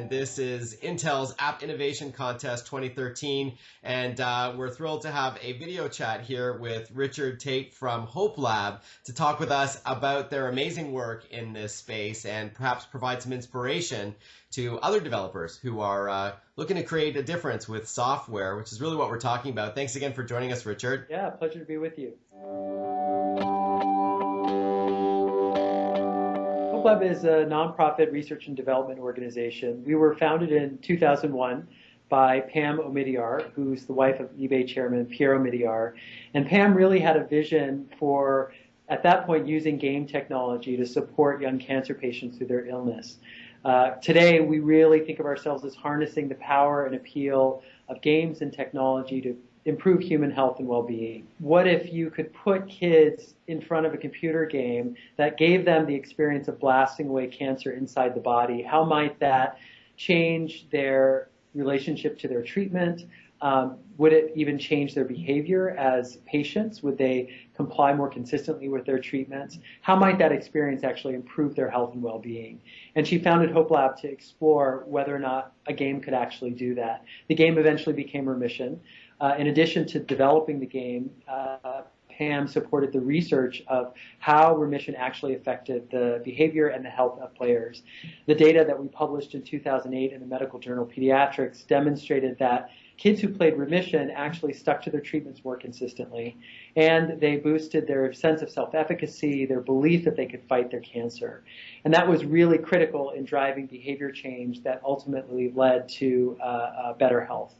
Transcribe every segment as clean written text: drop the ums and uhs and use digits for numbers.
and this is Intel's App Innovation Contest 2013, and we're thrilled to have a video chat here with Richard Tate from HopeLab to talk with us about their amazing work in this space and perhaps provide some inspiration to other developers who are looking to create a difference with software, which is really what we're talking about. Thanks again for joining us, Richard. Yeah, pleasure to be with you. HopeLab is a nonprofit research and development organization. We were founded in 2001 by Pam Omidyar, who's the wife of eBay chairman Pierre Omidyar. And Pam really had a vision for, at that point, using game technology to support young cancer patients through their illness. Today, we really think of ourselves as harnessing the power and appeal of games and technology to improve human health and well-being. What if you could put kids in front of a computer game that gave them the experience of blasting away cancer inside the body? How might that change their relationship to their treatment? Would it even change their behavior as patients? Would they comply more consistently with their treatments? How might that experience actually improve their health and well-being? And she founded HopeLab to explore whether or not a game could actually do that. The game eventually became Remission. In addition to developing the game, Pam supported the research of how remission actually affected the behavior and the health of players. The data that we published in 2008 in the medical journal Pediatrics demonstrated that kids who played remission actually stuck to their treatments more consistently, and they boosted their sense of self-efficacy, their belief that they could fight their cancer. And that was really critical in driving behavior change that ultimately led to better health.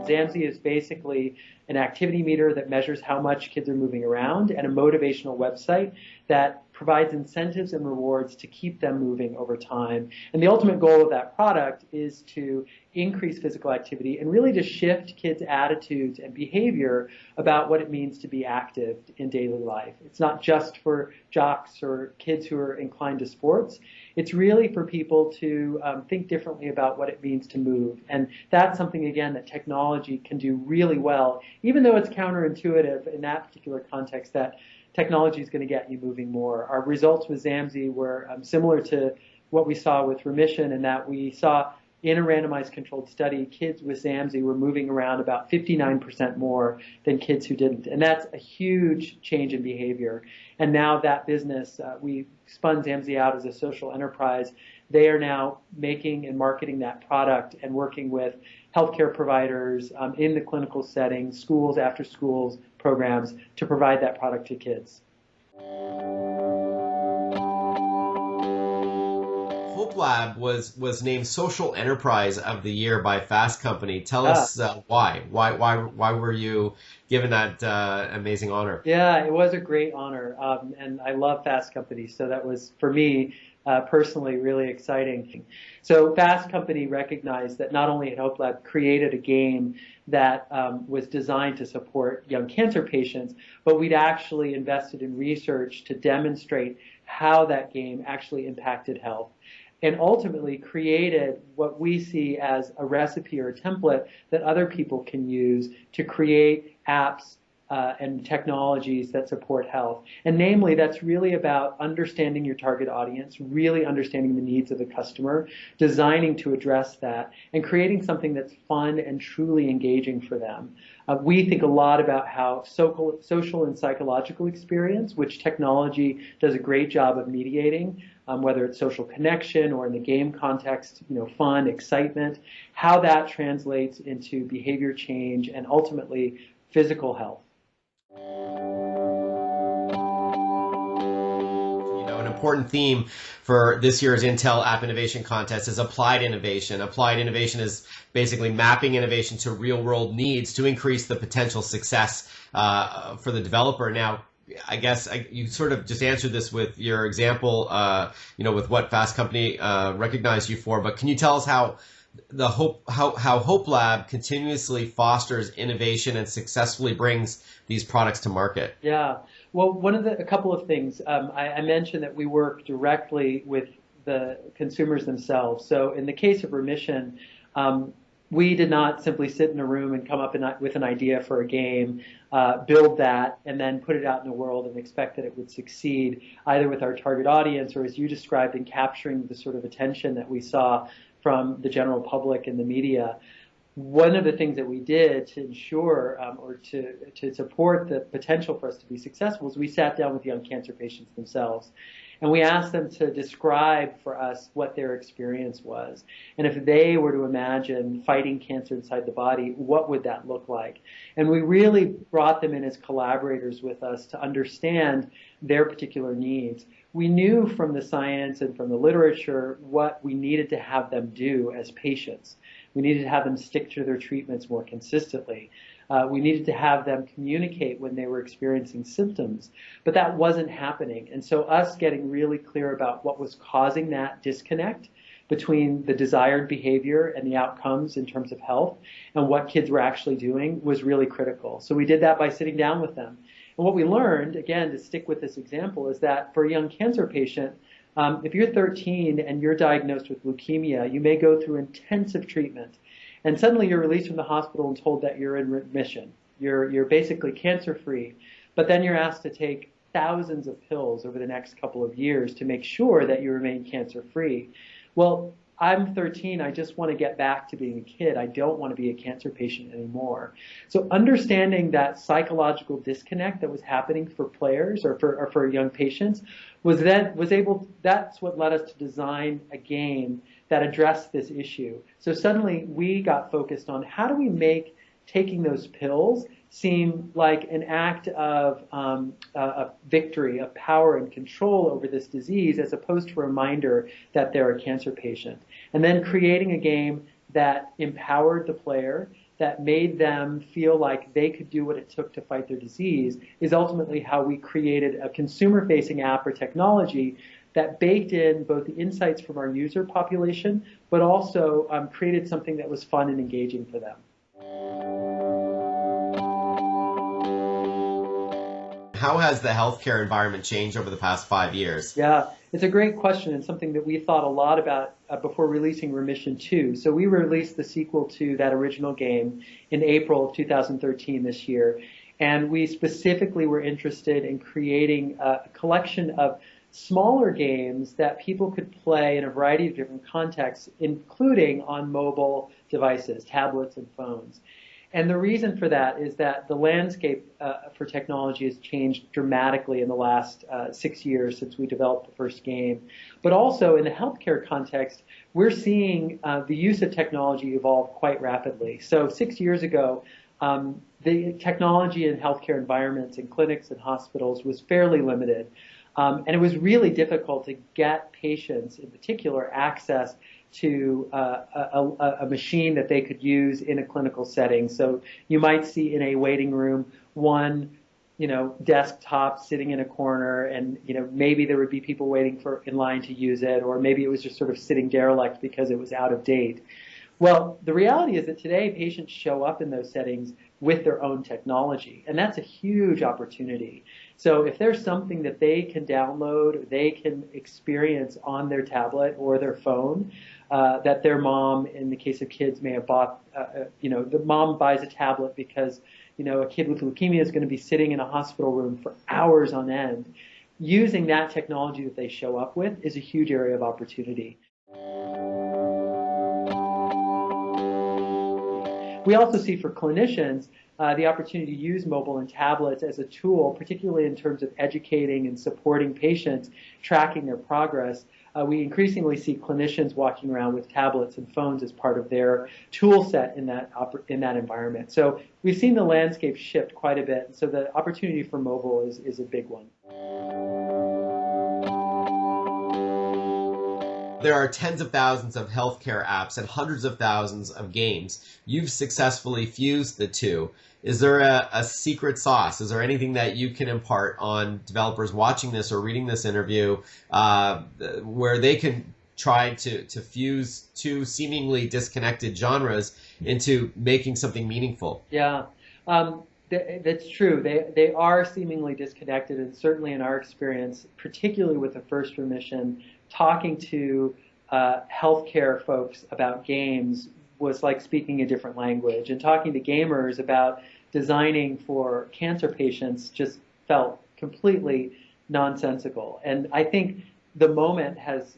Zamsi is basically an activity meter that measures how much kids are moving around, and a motivational website that provides incentives and rewards to keep them moving over time. And the ultimate goal of that product is to increase physical activity and really to shift kids' attitudes and behavior about what it means to be active in daily life. It's not just for jocks or kids who are inclined to sports. It's really for people to think differently about what it means to move. And that's something, again, that technology can do really well, even though it's counterintuitive in that particular context that technology is going to get you moving more. Our results with Zamsi were similar to what we saw with Remission, in that we saw in a randomized controlled study, kids with Zamsi were moving around about 59% more than kids who didn't. And that's a huge change in behavior. And now that business, we spun Zamsi out as a social enterprise. They are now making and marketing that product and working with healthcare providers in the clinical setting, schools, after schools programs to provide that product to kids. HopeLab was named Social Enterprise of the Year by Fast Company. Tell us why. Why were you given that amazing honor? Yeah, it was a great honor, and I love Fast Company, so that was, for me, personally really exciting. So Fast Company recognized that not only had HopeLab created a game that was designed to support young cancer patients, but we'd actually invested in research to demonstrate how that game actually impacted health, and ultimately created what we see as a recipe or a template that other people can use to create apps and technologies that support health. And namely, that's really about understanding your target audience, really understanding the needs of the customer, designing to address that, and creating something that's fun and truly engaging for them. We think a lot about how social and psychological experience, which technology does a great job of mediating, whether it's social connection or in the game context, fun, excitement, how that translates into behavior change and ultimately physical health. An important theme for this year's Intel App Innovation Contest is applied innovation. Applied innovation is basically mapping innovation to real-world needs to increase the potential success for the developer. Now, I guess you sort of just answered this with your example, with what Fast Company recognized you for. But can you tell us how HopeLab continuously fosters innovation and successfully brings these products to market? Yeah, well, a couple of things. I mentioned that we work directly with the consumers themselves. So in the case of Remission, We did not simply sit in a room and come up with an idea for a game, build that, and then put it out in the world and expect that it would succeed, either with our target audience or, as you described, in capturing the sort of attention that we saw from the general public and the media. One of the things that we did to ensure or to support the potential for us to be successful is we sat down with young cancer patients themselves. And we asked them to describe for us what their experience was. And if they were to imagine fighting cancer inside the body, what would that look like? And we really brought them in as collaborators with us to understand their particular needs. We knew from the science and from the literature what we needed to have them do as patients. We needed to have them stick to their treatments more consistently. We needed to have them communicate when they were experiencing symptoms, but that wasn't happening. And so us getting really clear about what was causing that disconnect between the desired behavior and the outcomes in terms of health and what kids were actually doing was really critical. So we did that by sitting down with them. And what we learned, again, to stick with this example, is that for a young cancer patient, if you're 13 and you're diagnosed with leukemia, you may go through intensive treatment. And suddenly you're released from the hospital and told that you're in remission. You're basically cancer-free. But then you're asked to take thousands of pills over the next couple of years to make sure that you remain cancer-free. Well, I'm 13. I just want to get back to being a kid. I don't want to be a cancer patient anymore. So understanding that psychological disconnect that was happening for players or for young patients that's what led us to design a game that addressed this issue. So suddenly we got focused on how do we make taking those pills seem like an act of a victory, of power and control over this disease, as opposed to a reminder that they're a cancer patient. And then creating a game that empowered the player, that made them feel like they could do what it took to fight their disease, is ultimately how we created a consumer-facing app or technology that baked in both the insights from our user population, but also created something that was fun and engaging for them. How has the healthcare environment changed over the past 5 years? Yeah, it's a great question and something that we thought a lot about before releasing Remission 2. So we released the sequel to that original game in April of 2013 this year. And we specifically were interested in creating a collection of smaller games that people could play in a variety of different contexts, including on mobile devices, tablets and phones. And the reason for that is that the landscape for technology has changed dramatically in the last 6 years since we developed the first game. But also in the healthcare context, we're seeing the use of technology evolve quite rapidly. So 6 years ago, the technology in healthcare environments, in clinics and hospitals, was fairly limited. And it was really difficult to get patients, in particular, access to a machine that they could use in a clinical setting. So you might see in a waiting room one, desktop sitting in a corner, and maybe there would be people waiting in line to use it, or maybe it was just sort of sitting derelict because it was out of date. Well, the reality is that today patients show up in those settings with their own technology, and that's a huge opportunity. So if there's something that they can download, or they can experience on their tablet or their phone, that their mom, in the case of kids, may have bought, the mom buys a tablet because, a kid with leukemia is going to be sitting in a hospital room for hours on end. Using that technology that they show up with is a huge area of opportunity. We also see for clinicians the opportunity to use mobile and tablets as a tool, particularly in terms of educating and supporting patients, tracking their progress. We increasingly see clinicians walking around with tablets and phones as part of their tool set in that environment. So we've seen the landscape shift quite a bit. So the opportunity for mobile is a big one. There are tens of thousands of healthcare apps and hundreds of thousands of games. You've successfully fused the two. Is there a secret sauce? Is there anything that you can impart on developers watching this or reading this interview where they can try to fuse two seemingly disconnected genres into making something meaningful? Yeah. That's true. They are seemingly disconnected, and certainly in our experience, particularly with the first Remission, talking to healthcare folks about games was like speaking a different language. And talking to gamers about designing for cancer patients just felt completely nonsensical. And I think the moment has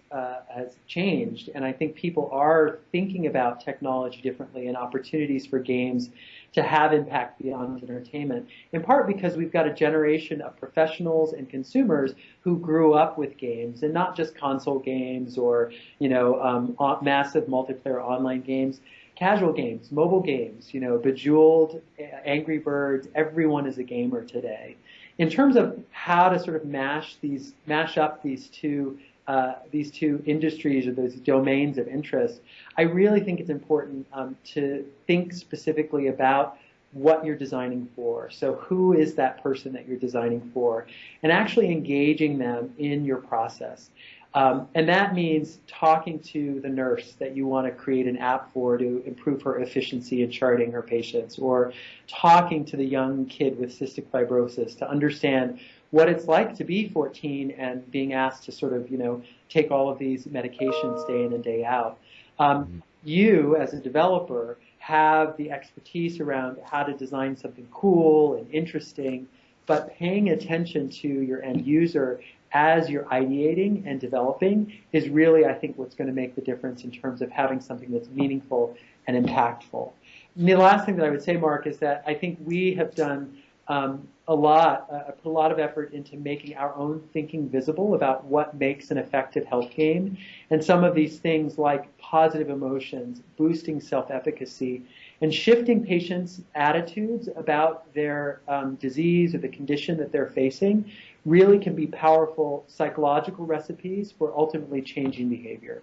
changed, and I think people are thinking about technology differently and opportunities for games to have impact beyond entertainment, in part because we've got a generation of professionals and consumers who grew up with games, and not just console games or, massive multiplayer online games, casual games, mobile games, Bejeweled, Angry Birds, everyone is a gamer today. In terms of how to sort of mash up these two industries or those domains of interest, I really think it's important to think specifically about what you're designing for. So who is that person that you're designing for, and actually engaging them in your process. And that means talking to the nurse that you want to create an app for to improve her efficiency in charting her patients, or talking to the young kid with cystic fibrosis to understand what it's like to be 14 and being asked to sort of, take all of these medications day in and day out. You, as a developer, have the expertise around how to design something cool and interesting, but paying attention to your end user as you're ideating and developing is really, I think, what's going to make the difference in terms of having something that's meaningful and impactful. And the last thing that I would say, Mark, is that I think we have done put a lot of effort into making our own thinking visible about what makes an effective health game. And some of these things like positive emotions, boosting self-efficacy, and shifting patients' attitudes about their disease or the condition that they're facing really can be powerful psychological recipes for ultimately changing behavior.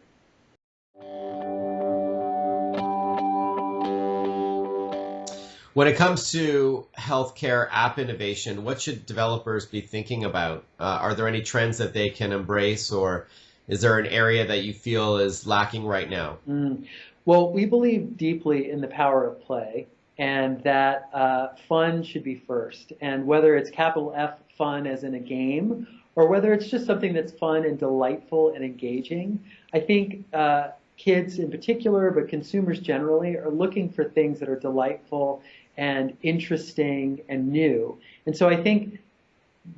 When it comes to healthcare app innovation, what should developers be thinking about? Are there any trends that they can embrace, or is there an area that you feel is lacking right now? Well, we believe deeply in the power of play, and that fun should be first. And whether it's capital F fun as in a game, or whether it's just something that's fun and delightful and engaging, I think kids in particular, but consumers generally, are looking for things that are delightful and interesting and new. And so I think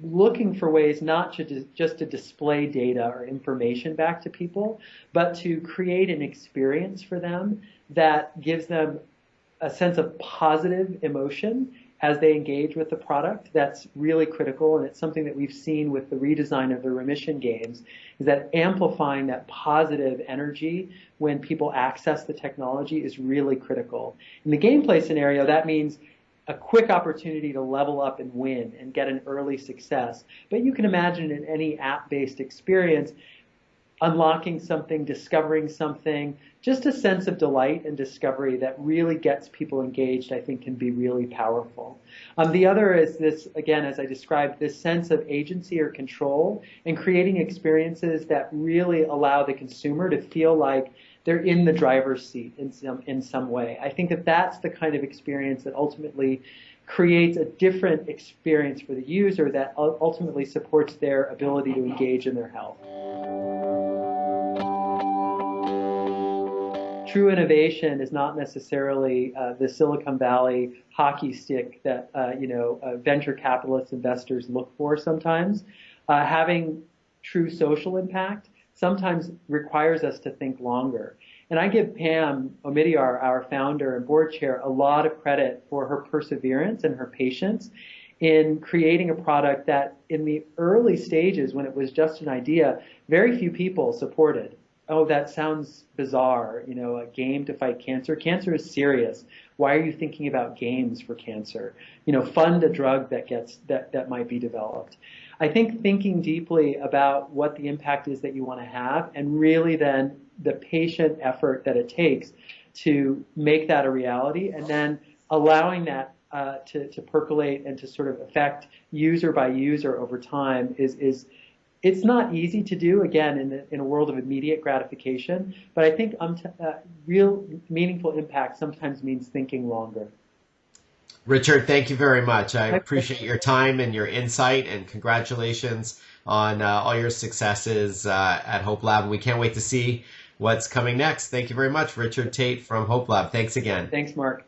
looking for ways not just to display data or information back to people, but to create an experience for them that gives them a sense of positive emotion as they engage with the product, that's really critical. And it's something that we've seen with the redesign of the remission games, is that amplifying that positive energy when people access the technology is really critical. In the gameplay scenario, that means a quick opportunity to level up and win and get an early success. But you can imagine in any app-based experience, unlocking something, discovering something, just a sense of delight and discovery that really gets people engaged, I think, can be really powerful. The other is this, again, as I described, this sense of agency or control, and creating experiences that really allow the consumer to feel like they're in the driver's seat in some way. I think that that's the kind of experience that ultimately creates a different experience for the user that ultimately supports their ability to engage in their health. True innovation is not necessarily the Silicon Valley hockey stick that venture capitalist investors look for sometimes. Having true social impact sometimes requires us to think longer. And I give Pam Omidyar, our founder and board chair, a lot of credit for her perseverance and her patience in creating a product that in the early stages, when it was just an idea, very few people supported. Oh, that sounds bizarre, a game to fight cancer. Cancer is serious. Why are you thinking about games for cancer? Fund a drug that might be developed. I think thinking deeply about what the impact is that you want to have, and really then the patient effort that it takes to make that a reality, and then allowing that to percolate and to sort of affect user by user over time is it's not easy to do, again, in a world of immediate gratification, but I think real meaningful impact sometimes means thinking longer. Richard, thank you very much. I appreciate your time and your insight, and congratulations on all your successes at HopeLab. We can't wait to see what's coming next. Thank you very much, Richard Tate from HopeLab. Thanks again. Thanks, Mark.